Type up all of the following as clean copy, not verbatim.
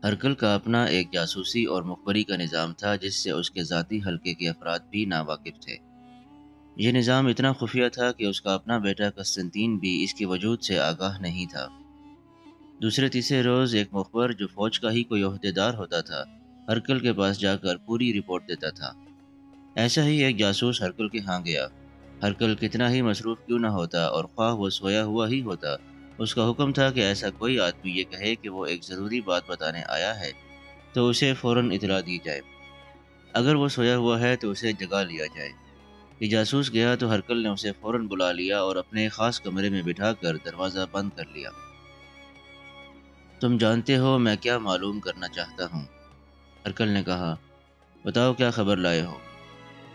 ہرکل کا اپنا ایک جاسوسی اور مخبری کا نظام تھا جس سے اس کے ذاتی حلقے کے افراد بھی ناواقف تھے۔ یہ نظام اتنا خفیہ تھا کہ اس کا اپنا بیٹا قسطنطین بھی اس کے وجود سے آگاہ نہیں تھا۔ دوسرے تیسرے روز ایک مخبر جو فوج کا ہی کوئی عہدیدار ہوتا تھا، ہرکل کے پاس جا کر پوری رپورٹ دیتا تھا۔ ایسا ہی ایک جاسوس ہرکل کے ہاں گیا۔ ہرکل کتنا ہی مصروف کیوں نہ ہوتا اور خواہ وہ سویا ہوا ہی ہوتا، اس کا حکم تھا کہ ایسا کوئی آدمی یہ کہے کہ وہ ایک ضروری بات بتانے آیا ہے تو اسے فوراً اطلاع دی جائے۔ اگر وہ سویا ہوا ہے تو اسے جگا لیا جائے۔ یہ جاسوس گیا تو ہرکل نے اسے فوراً بلا لیا اور اپنے خاص کمرے میں بٹھا کر دروازہ بند کر لیا۔ تم جانتے ہو میں کیا معلوم کرنا چاہتا ہوں؟ ہرکل نے کہا۔ بتاؤ کیا خبر لائے ہو؟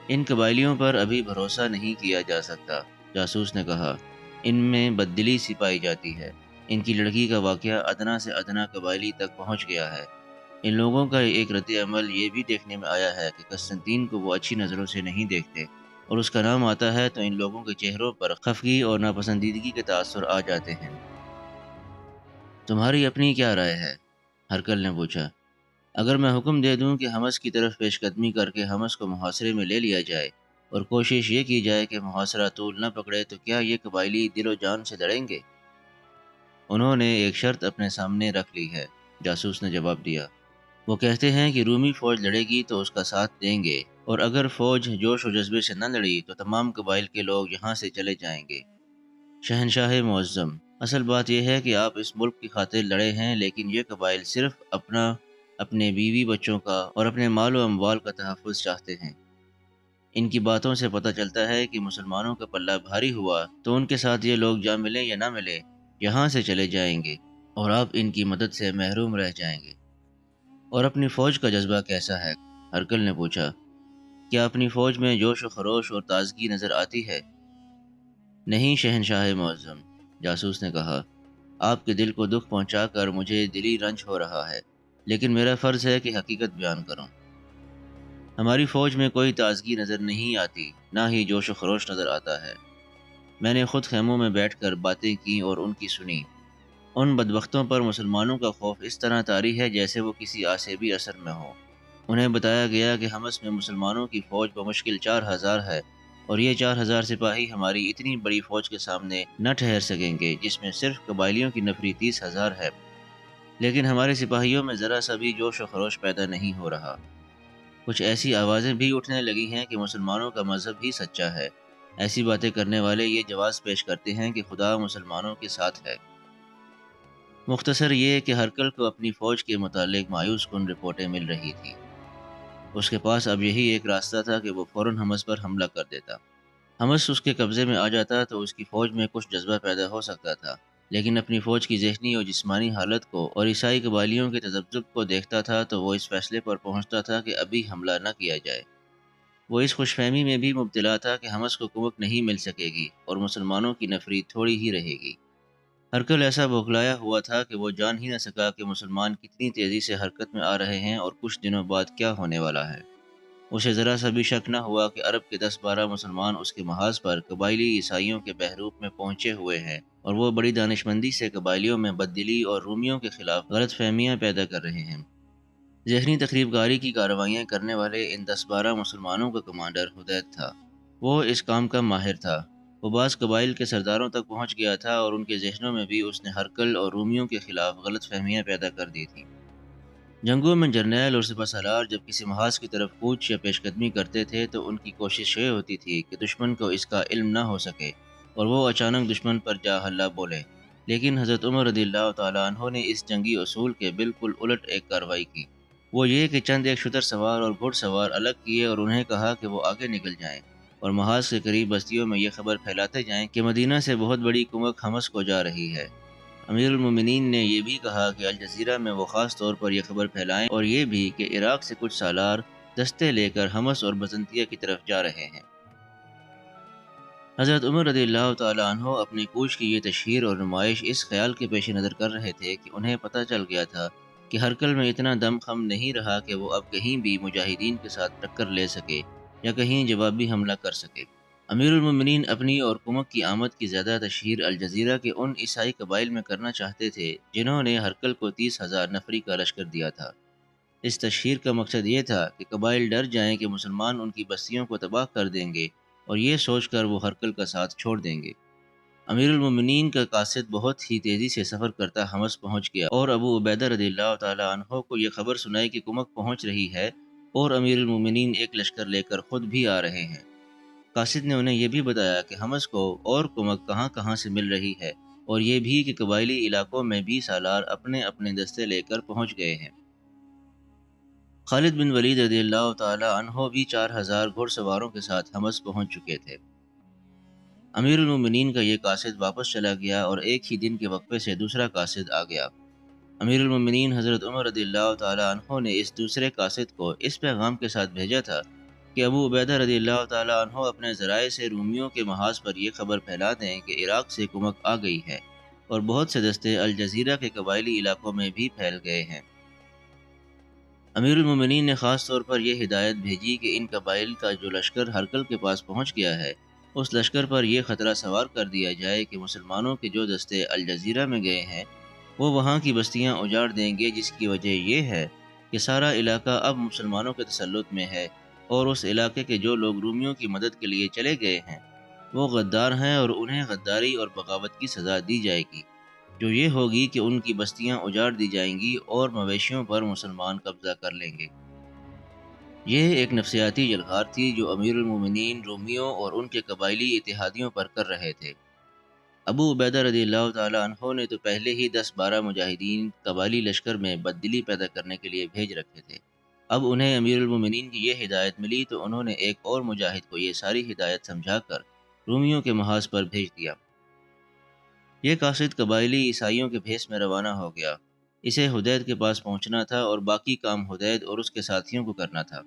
ان قبائلیوں پر ابھی بھروسہ نہیں کیا جا سکتا، جاسوس نے کہا۔ ان میں بددلی سی پائی جاتی ہے۔ ان کی لڑکی کا واقعہ ادنا سے ادنا قبائلی تک پہنچ گیا ہے۔ ان لوگوں کا ایک رد عمل یہ بھی دیکھنے میں آیا ہے کہ قسطنطین کو وہ اچھی نظروں سے نہیں دیکھتے، اور اس کا نام آتا ہے تو ان لوگوں کے چہروں پر خفگی اور ناپسندیدگی کے تاثر آ جاتے ہیں۔ تمہاری اپنی کیا رائے ہے؟ ہرکل نے پوچھا۔ اگر میں حکم دے دوں کہ حمس کی طرف پیش قدمی کر کے حمس کو محاصرے میں لے لیا جائے اور کوشش یہ کی جائے کہ محاصرہ طول نہ پکڑے تو کیا یہ قبائلی دل و جان سے لڑیں گے؟ انہوں نے ایک شرط اپنے سامنے رکھ لی ہے، جاسوس نے جواب دیا۔ وہ کہتے ہیں کہ رومی فوج لڑے گی تو اس کا ساتھ دیں گے، اور اگر فوج جوش و جذبے سے نہ لڑی تو تمام قبائل کے لوگ یہاں سے چلے جائیں گے۔ شہنشاہ معظم، اصل بات یہ ہے کہ آپ اس ملک کی خاطر لڑے ہیں، لیکن یہ قبائل صرف اپنے بیوی بچوں کا اور اپنے مال و اموال کا تحفظ چاہتے ہیں۔ ان کی باتوں سے پتہ چلتا ہے کہ مسلمانوں کا پلہ بھاری ہوا تو ان کے ساتھ یہ لوگ جا ملیں یا نہ ملیں یہاں سے چلے جائیں گے، اور آپ ان کی مدد سے محروم رہ جائیں گے۔ اور اپنی فوج کا جذبہ کیسا ہے؟ ہرکل نے پوچھا۔ کیا اپنی فوج میں جوش و خروش اور تازگی نظر آتی ہے؟ نہیں شہنشاہ معظم، جاسوس نے کہا۔ آپ کے دل کو دکھ پہنچا کر مجھے دلی رنج ہو رہا ہے، لیکن میرا فرض ہے کہ حقیقت بیان کروں۔ ہماری فوج میں کوئی تازگی نظر نہیں آتی، نہ ہی جوش و خروش نظر آتا ہے۔ میں نے خود خیموں میں بیٹھ کر باتیں کی اور ان کی سنی۔ ان بدبختوں پر مسلمانوں کا خوف اس طرح طاری ہے جیسے وہ کسی آسیبی اثر میں ہو۔ انہیں بتایا گیا کہ حمس میں مسلمانوں کی فوج بمشکل 4000 ہے، اور یہ 4000 سپاہی ہماری اتنی بڑی فوج کے سامنے نہ ٹھہر سکیں گے جس میں صرف قبائلیوں کی نفری 30,000 ہے۔ لیکن ہمارے سپاہیوں میں ذرا سا بھی جوش و خروش پیدا نہیں ہو رہا۔ کچھ ایسی آوازیں بھی اٹھنے لگی ہیں کہ مسلمانوں کا مذہب ہی سچا ہے۔ ایسی باتیں کرنے والے یہ جواز پیش کرتے ہیں کہ خدا مسلمانوں کے ساتھ ہے۔ مختصر یہ کہ ہرکل کو اپنی فوج کے متعلق مایوس کن رپورٹیں مل رہی تھیں۔ اس کے پاس اب یہی ایک راستہ تھا کہ وہ فوراً حمس پر حملہ کر دیتا۔ حمس اس کے قبضے میں آ جاتا تو اس کی فوج میں کچھ جذبہ پیدا ہو سکتا تھا، لیکن اپنی فوج کی ذہنی اور جسمانی حالت کو اور عیسائی قبائلیوں کے تذبذب کو دیکھتا تھا تو وہ اس فیصلے پر پہنچتا تھا کہ ابھی حملہ نہ کیا جائے۔ وہ اس خوش فہمی میں بھی مبتلا تھا کہ حمس کو قوت نہیں مل سکے گی اور مسلمانوں کی نفری تھوڑی ہی رہے گی۔ ہرکل ایسا بوکھلایا ہوا تھا کہ وہ جان ہی نہ سکا کہ مسلمان کتنی تیزی سے حرکت میں آ رہے ہیں اور کچھ دنوں بعد کیا ہونے والا ہے۔ اسے ذرا سا بھی شک نہ ہوا کہ عرب کے 10-12 مسلمان اس کے محاذ پر قبائلی عیسائیوں کے بحروپ میں پہنچے ہوئے ہیں، اور وہ بڑی دانشمندی سے قبائلیوں میں بددلی اور رومیوں کے خلاف غلط فہمیاں پیدا کر رہے ہیں۔ ذہنی تخریب کاری کی کارروائیاں کرنے والے ان 10-12 مسلمانوں کا کمانڈر حدید تھا۔ وہ اس کام کا ماہر تھا۔ وہ بعض قبائل کے سرداروں تک پہنچ گیا تھا اور ان کے ذہنوں میں بھی اس نے ہرکل اور رومیوں کے خلاف غلط فہمیاں پیدا کر دی تھیں۔ جنگوں میں جرنیل اور سپہ سالار جب کسی محاذ کی طرف کوچ یا پیش قدمی کرتے تھے تو ان کی کوشش یہ ہوتی تھی کہ دشمن کو اس کا علم نہ ہو سکے اور وہ اچانک دشمن پر جا حلہ بولے، لیکن حضرت عمر رضی اللہ تعالیٰ عنہ نے اس جنگی اصول کے بالکل الٹ ایک کارروائی کی۔ وہ یہ کہ چند ایک شتر سوار اور گھڑ سوار الگ کیے اور انہیں کہا کہ وہ آگے نکل جائیں اور محاذ کے قریب بستیوں میں یہ خبر پھیلاتے جائیں کہ مدینہ سے بہت بڑی کمک حمس کو جا رہی ہے۔ امیر المومنین نے یہ بھی کہا کہ الجزیرہ میں وہ خاص طور پر یہ خبر پھیلائیں، اور یہ بھی کہ عراق سے کچھ سالار دستے لے کر حمس اور بزنطیہ کی طرف جا رہے ہیں۔ حضرت عمر رضی اللہ تعالیٰ عنہ اپنی کوچ کی یہ تشہیر اور نمائش اس خیال کے پیش نظر کر رہے تھے کہ انہیں پتہ چل گیا تھا کہ ہرکل میں اتنا دم خم نہیں رہا کہ وہ اب کہیں بھی مجاہدین کے ساتھ ٹکر لے سکے یا کہیں جوابی حملہ کر سکے۔ امیر المومنین اپنی اور کمک کی آمد کی زیادہ تشہیر الجزیرہ کے ان عیسائی قبائل میں کرنا چاہتے تھے جنہوں نے ہرقل کو 30,000 نفری کا لشکر دیا تھا۔ اس تشہیر کا مقصد یہ تھا کہ قبائل ڈر جائیں کہ مسلمان ان کی بستیوں کو تباہ کر دیں گے اور یہ سوچ کر وہ ہرقل کا ساتھ چھوڑ دیں گے۔ امیر المومنین کا قاصد بہت ہی تیزی سے سفر کرتا حمص پہنچ گیا اور ابو عبیدہ رضی اللہ تعالیٰ عنہ کو یہ خبر سنائی کہ کمک پہنچ رہی ہے اور امیر المومنین ایک لشکر لے کر خود بھی آ رہے ہیں۔ قاصد نے انہیں یہ بھی بتایا کہ حمص کو اور کمک کہاں کہاں سے مل رہی ہے اور یہ بھی کہ قبائلی علاقوں میں بھی سالار اپنے اپنے دستے لے کر پہنچ گئے ہیں۔ خالد بن ولید رضی اللہ تعالیٰ عنہ بھی 4,000 گھڑ سواروں کے ساتھ حمص پہنچ چکے تھے۔ امیر المومنین کا یہ قاصد واپس چلا گیا اور ایک ہی دن کے وقفے سے دوسرا قاصد آ گیا۔ امیر المومنین حضرت عمر رضی اللہ تعالیٰ عنہ نے اس دوسرے قاصد کو اس پیغام کے ساتھ بھیجا تھا کہ ابو عبیدہ رضی اللہ تعالیٰ عنہ اپنے ذرائع سے رومیوں کے محاذ پر یہ خبر پھیلا دیں کہ عراق سے کمک آ گئی ہے اور بہت سے دستے الجزیرہ کے قبائلی علاقوں میں بھی پھیل گئے ہیں۔ امیر المومنین نے خاص طور پر یہ ہدایت بھیجی کہ ان قبائل کا جو لشکر ہرقل کے پاس پہنچ گیا ہے اس لشکر پر یہ خطرہ سوار کر دیا جائے کہ مسلمانوں کے جو دستے الجزیرہ میں گئے ہیں وہ وہاں کی بستیاں اجاڑ دیں گے، جس کی وجہ یہ ہے کہ سارا علاقہ اب مسلمانوں کے تسلط میں ہے اور اس علاقے کے جو لوگ رومیوں کی مدد کے لیے چلے گئے ہیں وہ غدار ہیں اور انہیں غداری اور بغاوت کی سزا دی جائے گی، جو یہ ہوگی کہ ان کی بستیاں اجاڑ دی جائیں گی اور مویشیوں پر مسلمان قبضہ کر لیں گے۔ یہ ایک نفسیاتی جلغار تھی جو امیر المومنین رومیوں اور ان کے قبائلی اتحادیوں پر کر رہے تھے۔ ابو عبیدہ رضی اللہ تعالیٰ عنہ نے تو پہلے ہی 10-12 مجاہدین قبائلی لشکر میں بددلی پیدا کرنے کے لیے بھیج رکھے تھے۔ اب انہیں امیر المومنین کی یہ ہدایت ملی تو انہوں نے ایک اور مجاہد کو یہ ساری ہدایت سمجھا کر رومیوں کے محاذ پر بھیج دیا۔ یہ قاصد قبائلی عیسائیوں کے بھیس میں روانہ ہو گیا۔ اسے حدید کے پاس پہنچنا تھا اور باقی کام حدید اور اس کے ساتھیوں کو کرنا تھا۔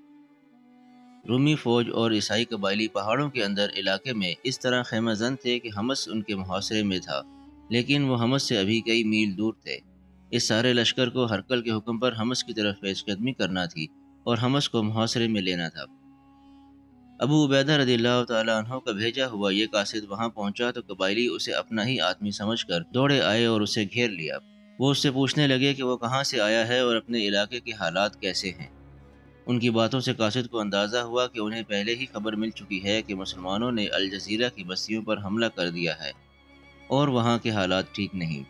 رومی فوج اور عیسائی قبائلی پہاڑوں کے اندر علاقے میں اس طرح خیمہ زن تھے کہ حمص ان کے محاصرے میں تھا، لیکن وہ حمص سے ابھی کئی میل دور تھے۔ اس سارے لشکر کو ہرقل کے حکم پر حمص کی طرف پیش قدمی کرنا تھی اور حمص کو محاصرے میں لینا تھا۔ ابو عبیدہ رضی اللہ تعالیٰ عنہ کا بھیجا ہوا یہ قاصد وہاں پہنچا تو قبائلی اسے اپنا ہی آدمی سمجھ کر دوڑے آئے اور اسے گھیر لیا۔ وہ اس سے پوچھنے لگے کہ وہ کہاں سے آیا ہے اور اپنے علاقے کے حالات کیسے ہیں۔ ان کی باتوں سے قاصد کو اندازہ ہوا کہ انہیں پہلے ہی خبر مل چکی ہے کہ مسلمانوں نے الجزیرہ کی بستیوں پر حملہ کر دیا ہے اور وہاں کے حالات ٹھیک نہیں۔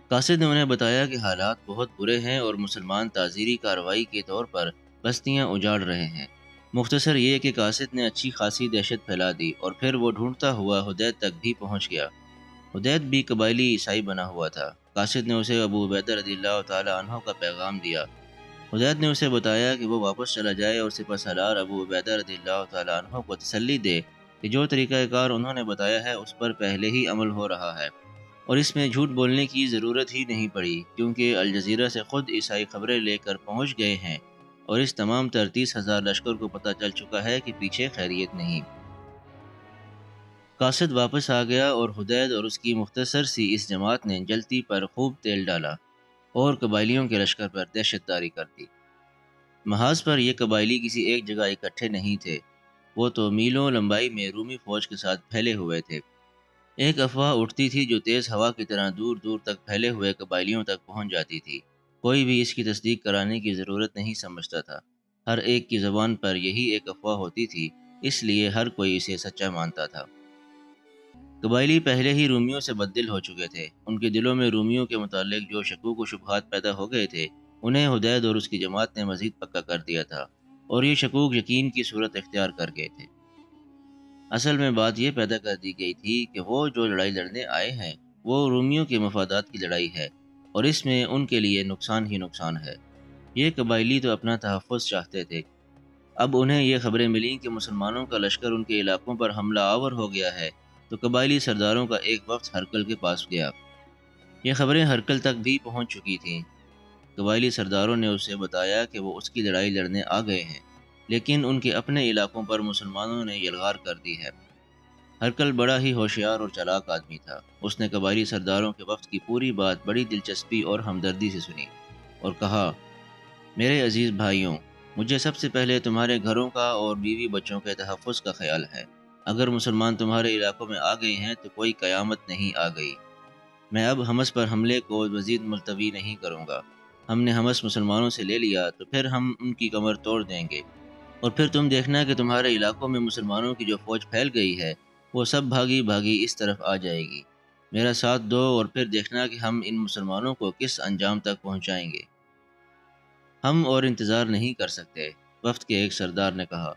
قاصد نے انہیں بتایا کہ حالات بہت برے ہیں اور مسلمان تعزیری کارروائی کے طور پر بستیاں اجاڑ رہے ہیں۔ مختصر یہ کہ قاصد نے اچھی خاصی دہشت پھیلا دی اور پھر وہ ڈھونڈتا ہوا حدید تک بھی پہنچ گیا۔ حدید بھی قبائلی عیسائی بنا ہوا تھا۔ قاصد نے اسے ابو عبیدہ رضی اللہ تعالیٰ عنہ کا پیغام دیا۔ حدید نے اسے بتایا کہ وہ واپس چلا جائے اور سپہ سالار ابو عبیدہ رضی اللہ تعالیٰ عنہ کو تسلی دے کہ جو طریقہ کار انہوں نے بتایا ہے اس پر پہلے ہی عمل ہو رہا ہے اور اس میں جھوٹ بولنے کی ضرورت ہی نہیں پڑی، کیونکہ الجزیرہ سے خود عیسائی خبریں لے کر پہنچ گئے ہیں اور اس تمام 30,000 لشکر کو پتہ چل چکا ہے کہ پیچھے خیریت نہیں۔ قاصد واپس آ گیا اور حدید اور اس کی مختصر سی اس جماعت نے جلتی پر خوب تیل ڈالا اور قبائلیوں کے لشکر پر دہشت داری کر دی۔ محاذ پر یہ قبائلی کسی ایک جگہ اکٹھے نہیں تھے، وہ تو میلوں لمبائی میں رومی فوج کے ساتھ پھیلے ہوئے تھے۔ ایک افواہ اٹھتی تھی جو تیز ہوا کی طرح دور دور تک پھیلے ہوئے قبائلیوں تک پہنچ جاتی تھی۔ کوئی بھی اس کی تصدیق کرانے کی ضرورت نہیں سمجھتا تھا، ہر ایک کی زبان پر یہی ایک افواہ ہوتی تھی، اس لیے ہر کوئی اسے سچا مانتا تھا۔ قبائلی پہلے ہی رومیوں سے بددل ہو چکے تھے، ان کے دلوں میں رومیوں کے متعلق جو شکوک و شبہات پیدا ہو گئے تھے انہیں حدید اور اس کی جماعت نے مزید پکا کر دیا تھا اور یہ شکوک یقین کی صورت اختیار کر گئے تھے۔ اصل میں بات یہ پیدا کر دی گئی تھی کہ وہ جو لڑائی لڑنے آئے ہیں وہ رومیوں کے مفادات کی لڑائی ہے اور اس میں ان کے لیے نقصان ہی نقصان ہے۔ یہ قبائلی تو اپنا تحفظ چاہتے تھے۔ اب انہیں یہ خبریں ملیں کہ مسلمانوں کا لشکر ان کے علاقوں پر حملہ آور ہو گیا ہے تو قبائلی سرداروں کا ایک وفد ہرقل کے پاس گیا۔ یہ خبریں ہرقل تک بھی پہنچ چکی تھیں۔ قبائلی سرداروں نے اسے بتایا کہ وہ اس کی لڑائی لڑنے آ گئے ہیں، لیکن ان کے اپنے علاقوں پر مسلمانوں نے یلغار کر دی ہے۔ ہرقل بڑا ہی ہوشیار اور چالاک آدمی تھا۔ اس نے قبائلی سرداروں کے وفد کی پوری بات بڑی دلچسپی اور ہمدردی سے سنی اور کہا، میرے عزیز بھائیوں، مجھے سب سے پہلے تمہارے گھروں کا اور بیوی بچوں کے تحفظ کا خیال ہے۔ اگر مسلمان تمہارے علاقوں میں آ گئے ہیں تو کوئی قیامت نہیں آ گئی۔ میں اب حمص پر حملے کو مزید ملتوی نہیں کروں گا۔ ہم نے حمص مسلمانوں سے لے لیا تو پھر ہم ان کی کمر توڑ دیں گے، اور پھر تم دیکھنا کہ تمہارے علاقوں میں مسلمانوں کی جو فوج پھیل گئی ہے وہ سب بھاگی بھاگی اس طرف آ جائے گی۔ میرا ساتھ دو اور پھر دیکھنا کہ ہم ان مسلمانوں کو کس انجام تک پہنچائیں گے۔ ہم اور انتظار نہیں کر سکتے، وفد کے ایک سردار نے کہا۔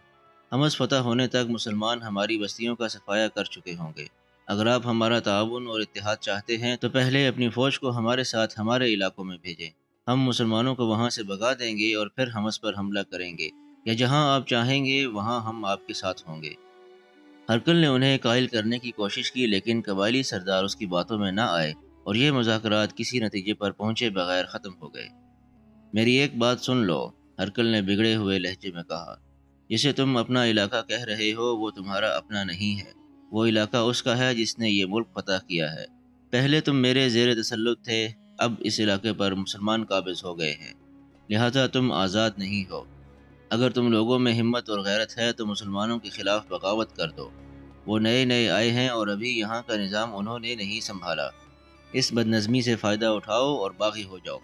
حمص فتح ہونے تک مسلمان ہماری بستیوں کا صفایا کر چکے ہوں گے۔ اگر آپ ہمارا تعاون اور اتحاد چاہتے ہیں تو پہلے اپنی فوج کو ہمارے ساتھ ہمارے علاقوں میں بھیجیں۔ ہم مسلمانوں کو وہاں سے بھگا دیں گے اور پھر حمص پر حملہ کریں گے، یا جہاں آپ چاہیں گے وہاں ہم آپ کے ساتھ ہوں گے۔ ہرکل نے انہیں قائل کرنے کی کوشش کی، لیکن قبائلی سردار اس کی باتوں میں نہ آئے اور یہ مذاکرات کسی نتیجے پر پہنچے بغیر ختم ہو گئے۔ میری ایک بات سن لو، ہرکل نے بگڑے ہوئے لہجے میں کہا۔ جسے تم اپنا علاقہ کہہ رہے ہو وہ تمہارا اپنا نہیں ہے، وہ علاقہ اس کا ہے جس نے یہ ملک فتح کیا ہے۔ پہلے تم میرے زیر تسلط تھے، اب اس علاقے پر مسلمان قابض ہو گئے ہیں، لہذا تم آزاد نہیں ہو۔ اگر تم لوگوں میں ہمت اور غیرت ہے تو مسلمانوں کے خلاف بغاوت کر دو۔ وہ نئے نئے آئے ہیں اور ابھی یہاں کا نظام انہوں نے نہیں سنبھالا۔ اس بدنظمی سے فائدہ اٹھاؤ اور باغی ہو جاؤ۔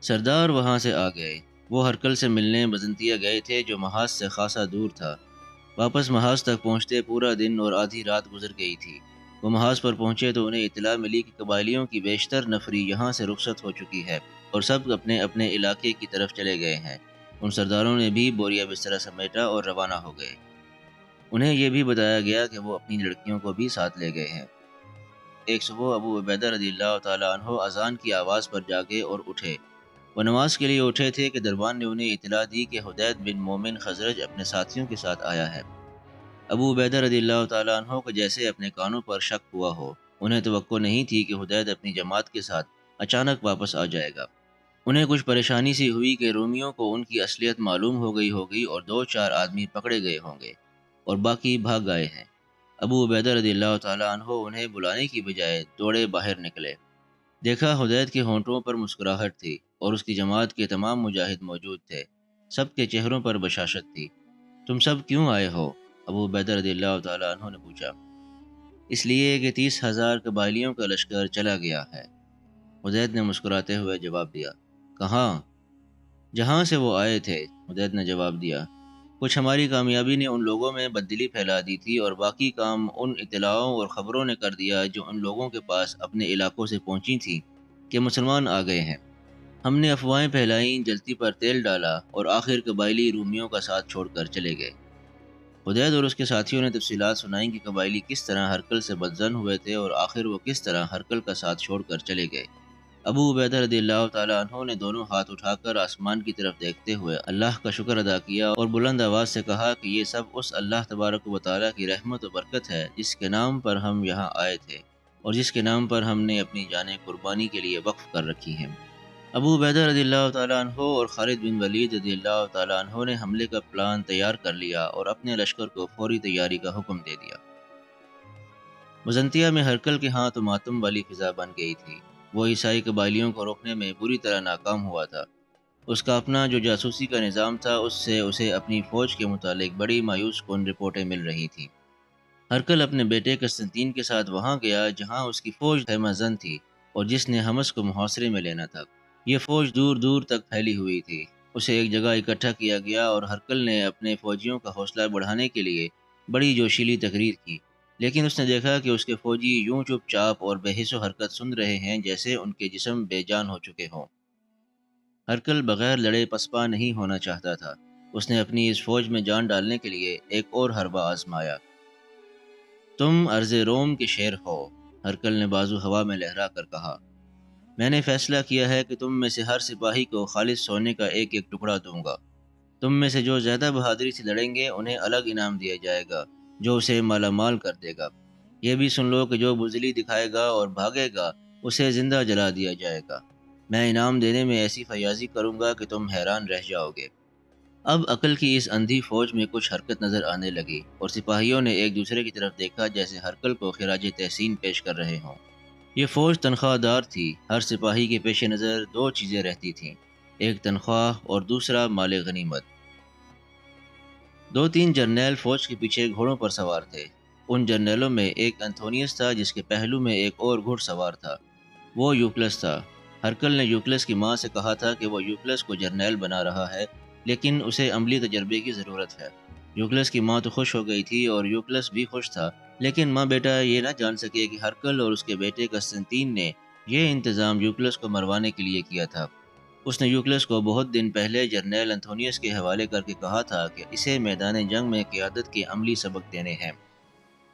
سردار وہاں سے آ گئے۔ وہ ہرکل سے ملنے بزنطیہ گئے تھے جو محاذ سے خاصا دور تھا۔ واپس محاذ تک پہنچتے پورا دن اور آدھی رات گزر گئی تھی۔ وہ محاذ پر پہنچے تو انہیں اطلاع ملی کہ قبائلیوں کی بیشتر نفری یہاں سے رخصت ہو چکی ہے اور سب اپنے اپنے علاقے کی طرف چلے گئے ہیں۔ ان سرداروں نے بھی بوریا بسترا سمیٹا اور روانہ ہو گئے۔ انہیں یہ بھی بتایا گیا کہ وہ اپنی لڑکیوں کو بھی ساتھ لے گئے ہیں۔ ایک صبح ابو عبیدہ رضی اللہ تعالیٰ عنہ اذان کی آواز پر جاگے اور اٹھے۔ وہ نماز کے لیے اٹھے تھے کہ دربان نے انہیں اطلاع دی کہ حدید بن مومن خزرج اپنے ساتھیوں کے ساتھ آیا ہے۔ ابو عبیدہ رضی اللہ تعالیٰ عنہ کو جیسے اپنے کانوں پر شک ہوا ہو۔ انہیں توقع نہیں تھی کہ حدید اپنی جماعت کے ساتھ اچانک واپس آ جائے گا۔ انہیں کچھ پریشانی سی ہوئی کہ رومیوں کو ان کی اصلیت معلوم ہو گئی ہوگی اور 2-4 آدمی پکڑے گئے ہوں گے اور باقی بھاگ گئے ہیں۔ ابو عبیدہ رضی اللہ تعالیٰ عنہ انہیں بلانے کی بجائے دوڑے باہر نکلے۔ دیکھا حدید کے ہونٹوں پر مسکراہٹ تھی اور اس کی جماعت کے تمام مجاہد موجود تھے۔ سب کے چہروں پر بشاشت تھی۔ تم سب کیوں آئے ہو؟ ابو عبیدہ رضی اللہ تعالیٰ عنہ نے پوچھا۔ اس لیے کہ 30,000 قبائلیوں کا لشکر چلا گیا ہے، حدید نے مسکراتے ہوئے جواب دیا۔ کہاں؟ جہاں سے وہ آئے تھے، حدید نے جواب دیا۔ کچھ ہماری کامیابی نے ان لوگوں میں بددلی پھیلا دی تھی اور باقی کام ان اطلاعوں اور خبروں نے کر دیا جو ان لوگوں کے پاس اپنے علاقوں سے پہنچی تھیں کہ مسلمان آ گئے ہیں۔ ہم نے افواہیں پھیلائیں، جلتی پر تیل ڈالا اور آخر قبائلی رومیوں کا ساتھ چھوڑ کر چلے گئے۔ حدید اور اس کے ساتھیوں نے تفصیلات سنائیں کہ قبائلی کس طرح ہرکل سے بدظن ہوئے تھے اور آخر وہ کس طرح ہرکل کا ساتھ چھوڑ کر چلے گئے۔ ابو عبیدہ رضی اللہ تعالیٰ عنہ نے دونوں ہاتھ اٹھا کر آسمان کی طرف دیکھتے ہوئے اللہ کا شکر ادا کیا اور بلند آواز سے کہا کہ یہ سب اس اللہ تبارک و تعالیٰ کی رحمت و برکت ہے جس کے نام پر ہم یہاں آئے تھے اور جس کے نام پر ہم نے اپنی جانیں قربانی کے لیے وقف کر رکھی ہیں۔ ابو عبیدہ رضی اللہ تعالیٰ عنہ اور خالد بن ولید رضی اللہ تعالیٰ عنہ نے حملے کا پلان تیار کر لیا اور اپنے لشکر کو فوری تیاری کا حکم دے دیا۔ بزنطیہ میں ہرکل کے ہاں تو ماتم والی فضا بن گئی تھی۔ وہ عیسائی قبائلیوں کو روکنے میں بری طرح ناکام ہوا تھا۔ اس کا اپنا جو جاسوسی کا نظام تھا اس سے اسے اپنی فوج کے متعلق بڑی مایوس کن رپورٹیں مل رہی تھیں۔ ہرکل اپنے بیٹے قسطنطین کے ساتھ وہاں گیا جہاں اس کی فوج خیمہ زن تھی اور جس نے حمص کو محاصرے میں لینا تھا۔ یہ فوج دور دور تک پھیلی ہوئی تھی۔ اسے ایک جگہ اکٹھا کیا گیا اور ہرکل نے اپنے فوجیوں کا حوصلہ بڑھانے کے لیے بڑی جوشیلی تقریر کی، لیکن اس نے دیکھا کہ اس کے فوجی یوں چپ چاپ اور بے حس و حرکت سن رہے ہیں جیسے ان کے جسم بے جان ہو چکے ہوں۔ ہرکل بغیر لڑے پسپا نہیں ہونا چاہتا تھا۔ اس نے اپنی اس فوج میں جان ڈالنے کے لیے ایک اور حربہ آزمایا۔ تم ارض روم کے شیر ہو، ہرکل نے بازو ہوا میں لہرا کر کہا۔ میں نے فیصلہ کیا ہے کہ تم میں سے ہر سپاہی کو خالص سونے کا ایک ایک ٹکڑا دوں گا۔ تم میں سے جو زیادہ بہادری سے لڑیں گے انہیں الگ انعام دیا جائے گا جو اسے مالا مال کر دے گا۔ یہ بھی سن لو کہ جو بزدلی دکھائے گا اور بھاگے گا اسے زندہ جلا دیا جائے گا۔ میں انعام دینے میں ایسی فیاضی کروں گا کہ تم حیران رہ جاؤ گے۔ اب عقل کی اس اندھی فوج میں کچھ حرکت نظر آنے لگی اور سپاہیوں نے ایک دوسرے کی طرف دیکھا جیسے ہرکل کو خراج تحسین پیش کر رہے ہوں۔ یہ فوج تنخواہ دار تھی۔ ہر سپاہی کے پیش نظر 2 چیزیں رہتی تھیں، ایک تنخواہ اور دوسرا مال غنیمت۔ دو تین جرنیل فوج کے پیچھے گھوڑوں پر سوار تھے۔ ان جرنیلوں میں ایک انتھونیس تھا جس کے پہلو میں ایک اور گھڑ سوار تھا۔ وہ یوکلس تھا۔ ہرکل نے یوکلس کی ماں سے کہا تھا کہ وہ یوکلس کو جرنیل بنا رہا ہے، لیکن اسے عملی تجربے کی ضرورت ہے۔ یوکلس کی ماں تو خوش ہو گئی تھی اور یوکلس بھی خوش تھا، لیکن ماں بیٹا یہ نہ جان سکے کہ ہرکل اور اس کے بیٹے قسطنطین نے یہ انتظام یوکلس کو مروانے کے لیے کیا تھا۔ اس نے یوکلس کو بہت دن پہلے جرنیل انتھونیس کے حوالے کر کے کہا تھا کہ اسے میدان جنگ میں قیادت کے عملی سبق دینے ہیں۔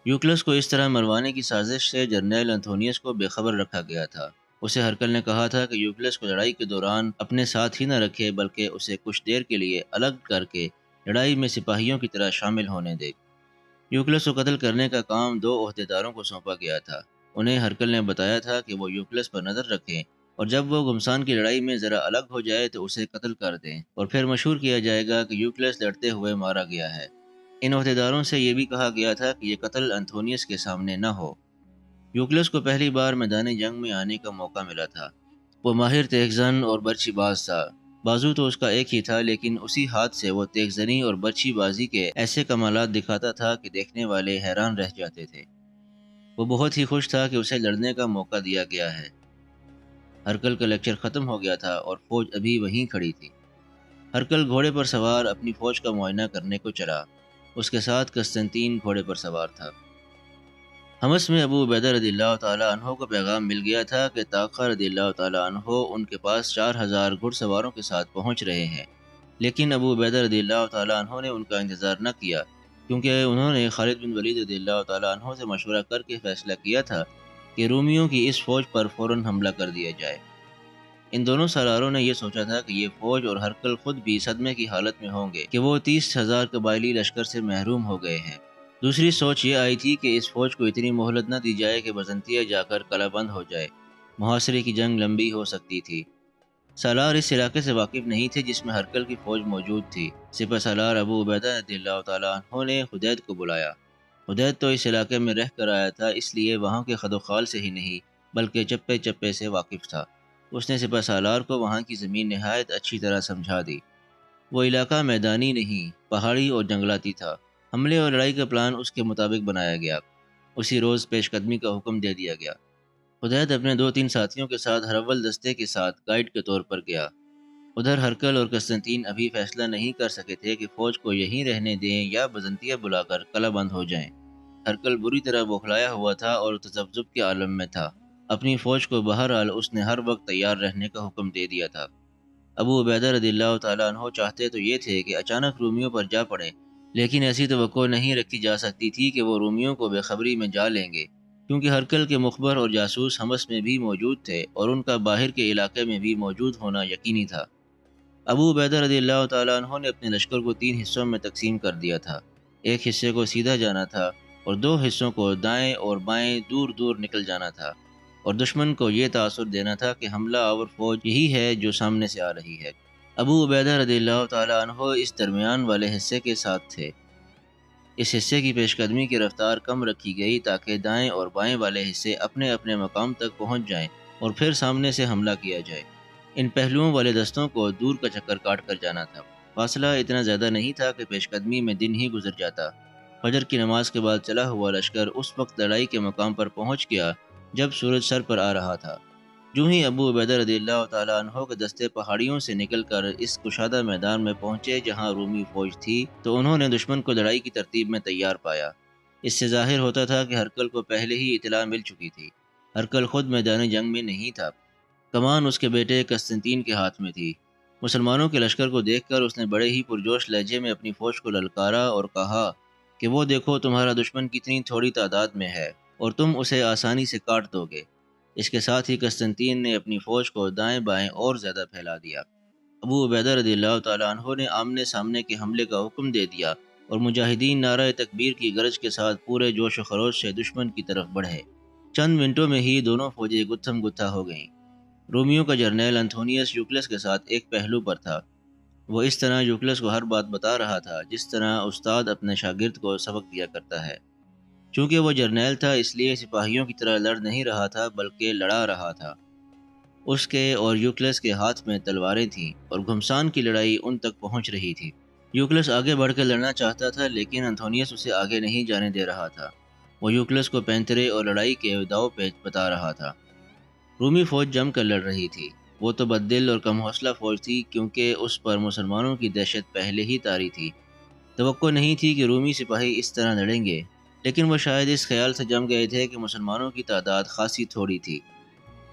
یوکلس کو اس طرح مروانے کی سازش سے جرنیل انتھونیس کو بے خبر رکھا گیا تھا۔ اسے ہرکل نے کہا تھا کہ یوکلس کو لڑائی کے دوران اپنے ساتھ ہی نہ رکھے، بلکہ اسے کچھ دیر کے لیے الگ کر کے لڑائی میں سپاہیوں کی طرح شامل ہونے دے۔ یوکلس کو قتل کرنے کا کام دو عہدیداروں کو سونپا گیا تھا۔ انہیں ہرکل نے بتایا تھا کہ وہ یوکلس پر نظر رکھیں اور جب وہ گھمسان کی لڑائی میں ذرا الگ ہو جائے تو اسے قتل کر دیں، اور پھر مشہور کیا جائے گا کہ یوکلس لڑتے ہوئے مارا گیا ہے۔ ان عہدیداروں سے یہ بھی کہا گیا تھا کہ یہ قتل انتھونیس کے سامنے نہ ہو۔ یوکلس کو پہلی بار میدان جنگ میں آنے کا موقع ملا تھا۔ وہ ماہر تیغ زن اور برچی باز تھا۔ بازو تو اس کا ایک ہی تھا، لیکن اسی ہاتھ سے وہ تیغ زنی اور برچی بازی کے ایسے کمالات دکھاتا تھا کہ دیکھنے والے حیران رہ جاتے تھے۔ وہ بہت ہی خوش تھا کہ اسے لڑنے کا موقع دیا گیا ہے۔ ہرکل کا لیکچر ختم ہو گیا تھا اور فوج ابھی وہیں کھڑی تھی۔ ہرکل گھوڑے پر سوار اپنی فوج کا معائنہ کرنے کو چلا۔ اس کے ساتھ قسطنطین گھوڑے پر سوار تھا۔ حمص میں ابو عبیدہ رضی اللہ تعالیٰ عنہ کو پیغام مل گیا تھا کہ طاقہ رضی اللہ تعالیٰ عنہ ان کے پاس 4000 گھڑ سواروں کے ساتھ پہنچ رہے ہیں، لیکن ابو عبیدہ رضی اللہ تعالیٰ عنہ نے ان کا انتظار نہ کیا، کیونکہ انہوں نے خالد بن ولید رضی اللہ تعالیٰ عنہ سے مشورہ کر کے فیصلہ کیا تھا کہ رومیوں کی اس فوج پر فوراً حملہ کر دیا جائے۔ ان دونوں سالاروں نے یہ سوچا تھا کہ یہ فوج اور ہرکل خود بھی صدمے کی حالت میں ہوں گے کہ وہ 30,000 قبائلی لشکر سے محروم ہو گئے ہیں۔ دوسری سوچ یہ آئی تھی کہ اس فوج کو اتنی مہلت نہ دی جائے کہ بزنطیہ جا کر قلعہ بند ہو جائے۔ محاصرے کی جنگ لمبی ہو سکتی تھی۔ سالار اس علاقے سے واقف نہیں تھے جس میں ہرکل کی فوج موجود تھی۔ سپہ سالار ابو عبیدہ رضی اللہ تعالیٰ عنہ نے حدید کو بلایا۔ حدید تو اس علاقے میں رہ کر آیا تھا، اس لیے وہاں کے خد و خال سے ہی نہیں بلکہ چپے چپے سے واقف تھا۔ اس نے سپہ سالار کو وہاں کی زمین نہایت اچھی طرح سمجھا دی۔ وہ علاقہ میدانی نہیں، پہاڑی اور جنگلاتی تھا۔ حملے اور لڑائی کا پلان اس کے مطابق بنایا گیا۔ اسی روز پیش قدمی کا حکم دے دیا گیا۔ حدید اپنے 2-3 ساتھیوں کے ساتھ ہرول دستے کے ساتھ گائیڈ کے طور پر گیا۔ ادھر ہرکل اور قسطنطین ابھی فیصلہ نہیں کر سکے تھے کہ فوج کو یہیں رہنے دیں یا بزنطیہ بلا کر قلعہ بند ہو جائیں۔ ہرکل بری طرح بوکھلایا ہوا تھا اور تذبذب کے عالم میں تھا۔ اپنی فوج کو بہرحال اس نے ہر وقت تیار رہنے کا حکم دے دیا تھا۔ ابو عبیدہ رضی اللہ تعالیٰ عنہ چاہتے تو یہ تھے کہ اچانک رومیوں پر جا پڑے، لیکن ایسی توقع نہیں رکھی جا سکتی تھی کہ وہ رومیوں کو بے خبری میں جا لیں گے، کیونکہ ہرکل کے مخبر اور جاسوس حمص میں بھی موجود تھے اور ان کا باہر کے علاقے میں بھی موجود ہونا یقینی تھا۔ ابو عبیدہ رضی اللہ تعالیٰ عنہ نے اپنے لشکر کو 3 حصوں میں تقسیم کر دیا تھا۔ ایک حصے کو سیدھا جانا تھا اور 2 حصوں کو دائیں اور بائیں دور دور نکل جانا تھا، اور دشمن کو یہ تاثر دینا تھا کہ حملہ آور فوج یہی ہے جو سامنے سے آ رہی ہے۔ ابو عبیدہ رضی اللہ تعالیٰ عنہ اس درمیان والے حصے کے ساتھ تھے۔ اس حصے کی پیش قدمی کی رفتار کم رکھی گئی تاکہ دائیں اور بائیں والے حصے اپنے اپنے مقام تک پہنچ جائیں اور پھر سامنے سے حملہ کیا جائے۔ ان پہلوؤں والے دستوں کو دور کا چکر کاٹ کر جانا تھا۔ فاصلہ اتنا زیادہ نہیں تھا کہ پیش قدمی میں دن ہی گزر جاتا۔ فجر کی نماز کے بعد چلا ہوا لشکر اس وقت لڑائی کے مقام پر پہنچ گیا جب سورج سر پر آ رہا تھا۔ جو ہی ابو عبیدہ رضی اللہ تعالیٰ عنہ کے دستے پہاڑیوں سے نکل کر اس کشادہ میدان میں پہنچے جہاں رومی فوج تھی، تو انہوں نے دشمن کو لڑائی کی ترتیب میں تیار پایا۔ اس سے ظاہر ہوتا تھا کہ ہرکل کو پہلے ہی اطلاع مل چکی تھی۔ ہرکل خود میدان جنگ میں نہیں تھا۔ کمان اس کے بیٹے قسطنطین کے ہاتھ میں تھی۔ مسلمانوں کے لشکر کو دیکھ کر اس نے بڑے ہی پرجوش لہجے میں اپنی فوج کو للکارا اور کہا کہ وہ دیکھو تمہارا دشمن کتنی تھوڑی تعداد میں ہے اور تم اسے آسانی سے کاٹ دو گے۔ اس کے ساتھ ہی قسطنطین نے اپنی فوج کو دائیں بائیں اور زیادہ پھیلا دیا۔ ابو عبیدہ رضی اللہ تعالیٰ عنہ نے آمنے سامنے کے حملے کا حکم دے دیا اور مجاہدین نعرہ تکبیر کی گرج کے ساتھ پورے جوش و خروش سے دشمن کی طرف بڑھے۔ چند منٹوں میں ہی دونوں فوجیں گتھم گتھا ہو گئیں۔ رومیوں کا جرنیل انتھونیس یوکلس کے ساتھ ایک پہلو پر تھا۔ وہ اس طرح یوکلس کو ہر بات بتا رہا تھا جس طرح استاد اپنے شاگرد کو سبق دیا کرتا ہے۔ چونکہ وہ جرنیل تھا اس لیے سپاہیوں کی طرح لڑ نہیں رہا تھا بلکہ لڑا رہا تھا۔ اس کے اور یوکلس کے ہاتھ میں تلواریں تھیں اور گھمسان کی لڑائی ان تک پہنچ رہی تھی۔ یوکلس آگے بڑھ کر لڑنا چاہتا تھا لیکن انتھونیس اسے آگے نہیں جانے دے رہا تھا۔ وہ یوکلس کو پینترے اور لڑائی کے داؤ پیچ بتا رہا تھا۔ رومی فوج جم کر لڑ رہی تھی۔ وہ تو بددل اور کم حوصلہ فوج تھی کیونکہ اس پر مسلمانوں کی دہشت پہلے ہی طاری تھی۔ توقع نہیں تھی کہ رومی سپاہی اس طرح لڑیں گے، لیکن وہ شاید اس خیال سے جم گئے تھے کہ مسلمانوں کی تعداد خاصی تھوڑی تھی۔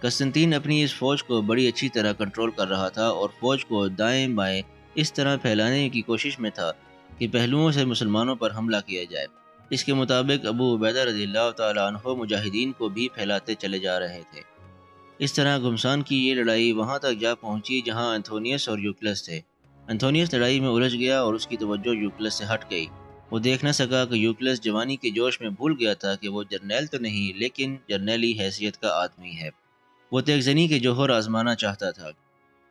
قسطنطین اپنی اس فوج کو بڑی اچھی طرح کنٹرول کر رہا تھا اور فوج کو دائیں بائیں اس طرح پھیلانے کی کوشش میں تھا کہ پہلوؤں سے مسلمانوں پر حملہ کیا جائے۔ اس کے مطابق ابو عبیدہ رضی اللہ تعالیٰ عنہ مجاہدین کو بھی پھیلاتے چلے جا رہے تھے۔ اس طرح گھمسان کی یہ لڑائی وہاں تک جا پہنچی جہاں انتھونیس اور یوکلس تھے۔ انتھونیس لڑائی میں الجھ گیا اور اس کی توجہ یوکلس سے ہٹ گئی۔ وہ دیکھ نہ سکا کہ یوکلس جوانی کے جوش میں بھول گیا تھا کہ وہ جرنیل تو نہیں لیکن جرنیلی حیثیت کا آدمی ہے۔ وہ تیغ زنی کے جوہر آزمانا چاہتا تھا۔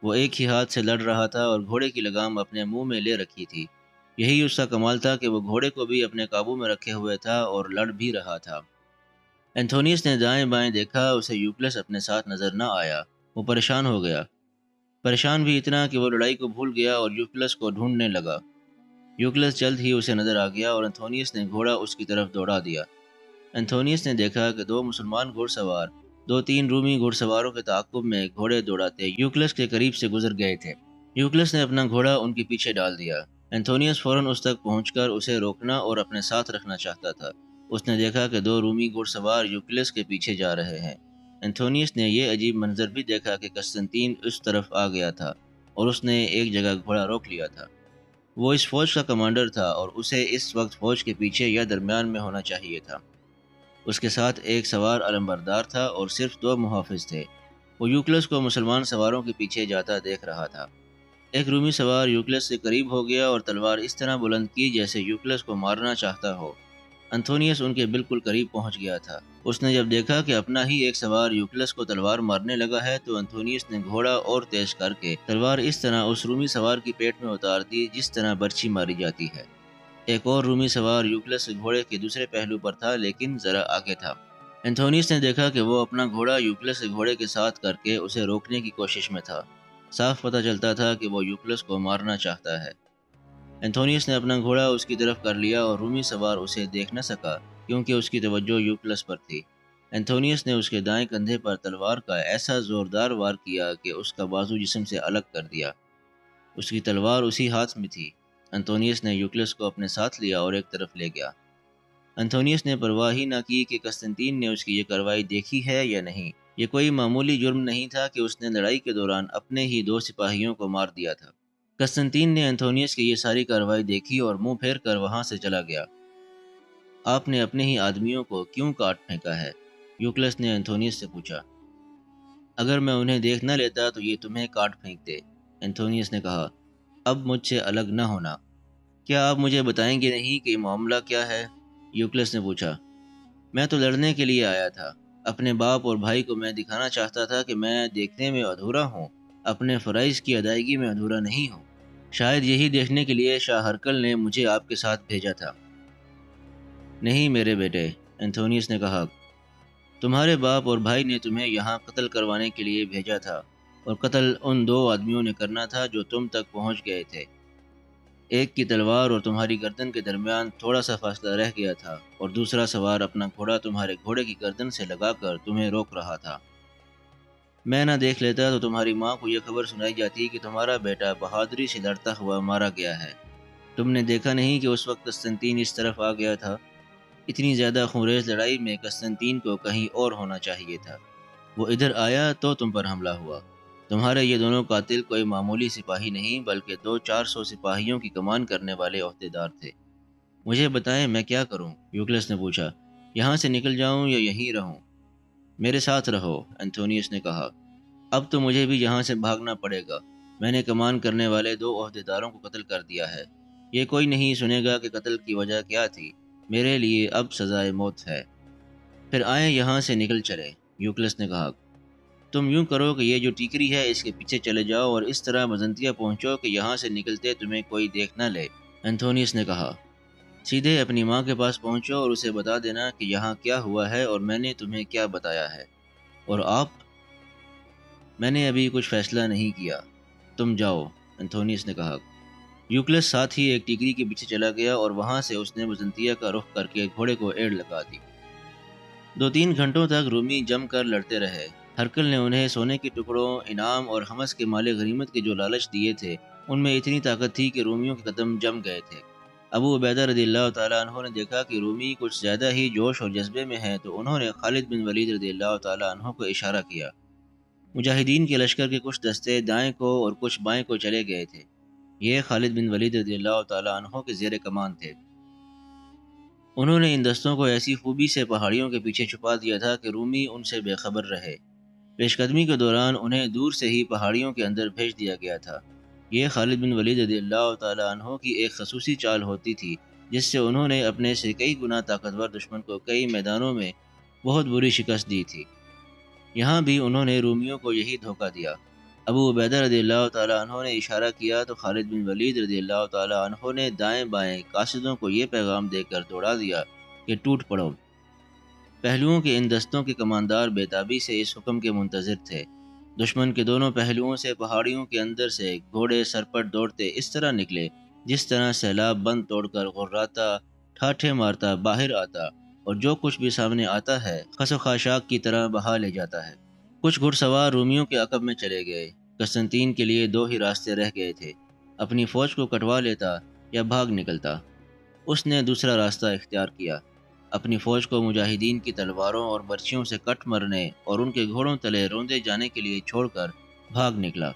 وہ ایک ہی ہاتھ سے لڑ رہا تھا اور گھوڑے کی لگام اپنے منہ میں لے رکھی تھی۔ یہی اس کا کمال تھا کہ وہ گھوڑے کو بھی اپنے قابو میں رکھے ہوئے تھا اور لڑ بھی رہا تھا۔ انتھونیس نے دائیں بائیں دیکھا، اسے یوکلس اپنے ساتھ نظر نہ آیا۔ وہ پریشان ہو گیا، پریشان بھی اتنا کہ وہ لڑائی کو بھول گیا اور یوکلس کو ڈھونڈنے لگا۔ یوکلس جلد ہی اسے نظر آ گیا اور انتھونیس نے گھوڑا اس کی طرف دوڑا دیا۔ انتھونیس نے دیکھا کہ دو مسلمان گھوڑ سوار دو تین رومی گھوڑ سواروں کے تعاقب میں گھوڑے دوڑاتے یوکلس کے قریب سے گزر گئے تھے۔ یوکلس نے اپنا گھوڑا ان کے پیچھے ڈال دیا۔ انتھونیس فوراً اس تک پہنچ کر اسے روکنا اور اپنے ساتھ رکھنا چاہتا تھا۔ اس نے دیکھا کہ دو رومی گھوڑ سوار یوکلس کے پیچھے جا رہے ہیں۔ انتھونیس نے یہ عجیب منظر بھی دیکھا کہ قسطنطین اس طرف آ گیا تھا اور اس نے ایک جگہ گھوڑا روک لیا تھا۔ وہ اس فوج کا کمانڈر تھا اور اسے اس وقت فوج کے پیچھے یا درمیان میں ہونا چاہیے تھا۔ اس کے ساتھ ایک سوار علمبردار تھا اور صرف دو محافظ تھے۔ وہ یوکلس کو مسلمان سواروں کے پیچھے جاتا دیکھ رہا تھا۔ ایک رومی سوار یوکلس سے قریب ہو گیا اور تلوار اس طرح بلند کی جیسے یوکلس کو مارنا چاہتا ہو۔ انتھونیس ان کے بالکل قریب پہنچ گیا تھا۔ اس نے جب دیکھا کہ اپنا ہی ایک سوار یوکلس کو تلوار مارنے لگا ہے تو انتھونیس نے گھوڑا اور تیز کر کے تلوار اس طرح اس رومی سوار کی پیٹ میں اتار دی جس طرح برچھی ماری جاتی ہے۔ ایک اور رومی سوار یوکلس کے گھوڑے کے دوسرے پہلو پر تھا لیکن ذرا آگے تھا۔ انتھونیس نے دیکھا کہ وہ اپنا گھوڑا یوکلس کے گھوڑے کے ساتھ کر کے اسے روکنے کی کوشش میں تھا۔ صاف پتہ چلتا تھا کہ وہ یوکلس کو مارنا چاہتا ہے۔ انتھونیس نے اپنا گھوڑا اس کی طرف کر لیا اور رومی سوار اسے دیکھ نہ سکا کیونکہ اس کی توجہ یوکلس پر تھی۔ انتھونیس نے اس کے دائیں کندھے پر تلوار کا ایسا زوردار وار کیا کہ اس کا بازو جسم سے الگ کر دیا۔ اس کی تلوار اسی ہاتھ میں تھی۔ انتھونیس نے یوکلس کو اپنے ساتھ لیا اور ایک طرف لے گیا۔ انتھونیس نے پرواہ ہی نہ کی کہ قسطنطین نے اس کی یہ کارروائی دیکھی ہے یا نہیں۔ یہ کوئی معمولی جرم نہیں تھا کہ اس نے لڑائی کے دوران اپنے ہی دو سپاہیوں کو مار دیا تھا۔ قسطنطین نے انتھونیس کی یہ ساری کارروائی دیکھی اور منہ پھیر کر وہاں سے چلا گیا۔ آپ نے اپنے ہی آدمیوں کو کیوں کاٹ پھینکا ہے؟ یوکلس نے انتھونیس سے پوچھا۔ اگر میں انہیں دیکھ نہ لیتا تو یہ تمہیں کاٹ پھینکتے، انتھونیس نے کہا۔ اب مجھ سے الگ نہ ہونا۔ کیا آپ مجھے بتائیں گے نہیں کہ یہ معاملہ کیا ہے؟ یوکلس نے پوچھا۔ میں تو لڑنے کے لیے آیا تھا۔ اپنے باپ اور بھائی کو میں دکھانا چاہتا تھا کہ میں دیکھنے میں ادھورا ہوں، اپنے فرائض کی ادائیگی میں ادھورا نہیں ہوں۔ شاید یہی دیکھنے کے لیے شاہ ہرکل نے مجھے آپ کے ساتھ بھیجا تھا۔ نہیں میرے بیٹے، انتھونیس نے کہا، تمہارے باپ اور بھائی نے تمہیں یہاں قتل کروانے کے لیے بھیجا تھا اور قتل ان دو آدمیوں نے کرنا تھا جو تم تک پہنچ گئے تھے۔ ایک کی تلوار اور تمہاری گردن کے درمیان تھوڑا سا فاصلہ رہ گیا تھا اور دوسرا سوار اپنا گھوڑا تمہارے گھوڑے کی گردن سے لگا کر تمہیں روک رہا تھا۔ میں نہ دیکھ لیتا تو تمہاری ماں کو یہ خبر سنائی جاتی کہ تمہارا بیٹا بہادری سے لڑتا ہوا مارا گیا ہے۔ تم نے دیکھا نہیں کہ اس وقت قسطنطین اس طرف آ گیا تھا؟ اتنی زیادہ خونریز لڑائی میں قسطنطین کو کہیں اور ہونا چاہیے تھا۔ وہ ادھر آیا تو تم پر حملہ ہوا۔ تمہارے یہ دونوں قاتل کوئی معمولی سپاہی نہیں بلکہ 200-400 سپاہیوں کی کمان کرنے والے عہدیدار تھے۔ مجھے بتائیں میں کیا کروں؟ یوکلس نے پوچھا۔ یہاں سے نکل جاؤں یا یہیں رہوں؟ میرے ساتھ رہو، انتھونیس نے کہا۔ اب تو مجھے بھی یہاں سے بھاگنا پڑے گا۔ میں نے کمان کرنے والے 2 عہدیداروں کو قتل کر دیا ہے۔ یہ کوئی نہیں سنے گا کہ قتل کی وجہ کیا تھی۔ میرے لیے اب سزائے موت ہے۔ پھر آئیں یہاں سے نکل چلے، یوکلس نے کہا۔ تم یوں کرو کہ یہ جو ٹیکری ہے اس کے پیچھے چلے جاؤ اور اس طرح مزنتیا پہنچو کہ یہاں سے نکلتے تمہیں کوئی دیکھ نہ لے، انتھونیس نے کہا۔ سیدھے اپنی ماں کے پاس پہنچو اور اسے بتا دینا کہ یہاں کیا ہوا ہے اور میں نے تمہیں کیا بتایا ہے۔ اور آپ؟ میں نے ابھی کچھ فیصلہ نہیں کیا۔ تم جاؤ، انتھونیس نے کہا۔ یوکلس ساتھ ہی ایک ٹیکری کے پیچھے چلا گیا اور وہاں سے اس نے بزنطیہ کا رخ کر کے گھوڑے کو ایڑ لگا دی۔ 2-3 گھنٹوں تک رومی جم کر لڑتے رہے۔ ہرکل نے انہیں سونے کے ٹکڑوں، انعام اور حمس کے مال غنیمت کے جو لالچ دیے تھے، ان میں اتنی طاقت تھی کہ رومیوں کے قدم جم گئے تھے۔ ابو عبیدہ رضی اللہ تعالیٰ عنہ نے دیکھا کہ رومی کچھ زیادہ ہی جوش اور جذبے میں ہیں، تو انہوں نے خالد بن ولید رضی اللہ تعالیٰ عنہ کو اشارہ کیا۔ مجاہدین کے لشکر کے کچھ دستے دائیں کو اور کچھ بائیں کو چلے گئے تھے۔ یہ خالد بن ولید رضی اللہ تعالیٰ عنہ کے زیر کمان تھے۔ انہوں نے ان دستوں کو ایسی خوبی سے پہاڑیوں کے پیچھے چھپا دیا تھا کہ رومی ان سے بے خبر رہے۔ پیش قدمی کے دوران انہیں دور سے ہی پہاڑیوں کے اندر بھیج دیا گیا تھا۔ یہ خالد بن ولید رضی اللہ تعالیٰ عنہ کی ایک خصوصی چال ہوتی تھی، جس سے انہوں نے اپنے سے کئی گنا طاقتور دشمن کو کئی میدانوں میں بہت بری شکست دی تھی۔ یہاں بھی انہوں نے رومیوں کو یہی دھوکہ دیا۔ ابو عبیدہ رضی اللہ تعالیٰ عنہ نے اشارہ کیا تو خالد بن ولید رضی اللہ تعالیٰ عنہ نے دائیں بائیں قاصدوں کو یہ پیغام دے کر دوڑا دیا کہ ٹوٹ پڑو۔ پہلوؤں کے ان دستوں کے کماندار بےتابی سے اس حکم کے منتظر تھے۔ دشمن کے دونوں پہلوؤں سے پہاڑیوں کے اندر سے گھوڑے سرپٹ دوڑتے اس طرح نکلے جس طرح سیلاب بند توڑ کر غراتا، ٹھاٹھے مارتا باہر آتا اور جو کچھ بھی سامنے آتا ہے خس و خاشاک کی طرح بہا لے جاتا ہے۔ کچھ گھڑ سوار رومیوں کے عقب میں چلے گئے۔ قسطنطین کے لیے 2 ہی راستے رہ گئے تھے، اپنی فوج کو کٹوا لیتا یا بھاگ نکلتا۔ اس نے دوسرا راستہ اختیار کیا، اپنی فوج کو مجاہدین کی تلواروں اور برچھیوں سے کٹ مرنے اور ان کے گھوڑوں تلے روندے جانے کے لیے چھوڑ کر بھاگ نکلا۔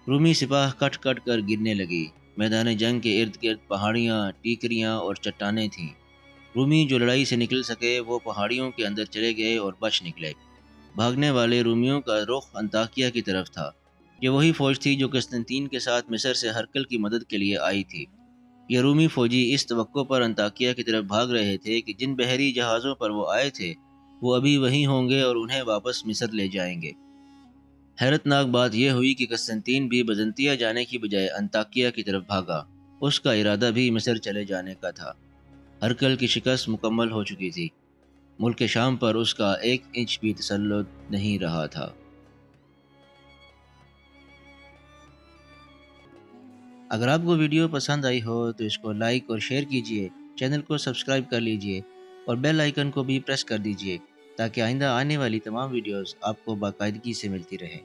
رومی سپاہ کٹ کٹ کر گرنے لگی۔ میدان جنگ کے ارد گرد پہاڑیاں، ٹیکریاں اور چٹانیں تھیں۔ رومی جو لڑائی سے نکل سکے وہ پہاڑیوں کے اندر چلے گئے اور بچ نکلے۔ بھاگنے والے رومیوں کا رخ انطاکیہ کی طرف تھا۔ یہ وہی فوج تھی جو قسطنطین کے ساتھ مصر سے ہرقل کی مدد کے لیے آئی تھی۔ یہ رومی فوجی اس توقع پر انطاکیہ کی طرف بھاگ رہے تھے کہ جن بحری جہازوں پر وہ آئے تھے وہ ابھی وہیں ہوں گے اور انہیں واپس مصر لے جائیں گے۔ حیرت ناک بات یہ ہوئی کہ قسطنطین بھی بزنطیہ جانے کی بجائے انطاکیہ کی طرف بھاگا۔ اس کا ارادہ بھی مصر چلے جانے کا تھا۔ ہرقل کی شکست مکمل ہو چکی تھی۔ ملک شام پر اس کا 1 انچ بھی تسلط نہیں رہا تھا۔ اگر آپ کو ویڈیو پسند آئی ہو تو اس کو لائک اور شیئر کیجیے، چینل کو سبسکرائب کر لیجیے اور بیل آئیکن کو بھی پریس کر دیجیے تاکہ آئندہ آنے والی تمام ویڈیوز آپ کو باقاعدگی سے ملتی رہیں۔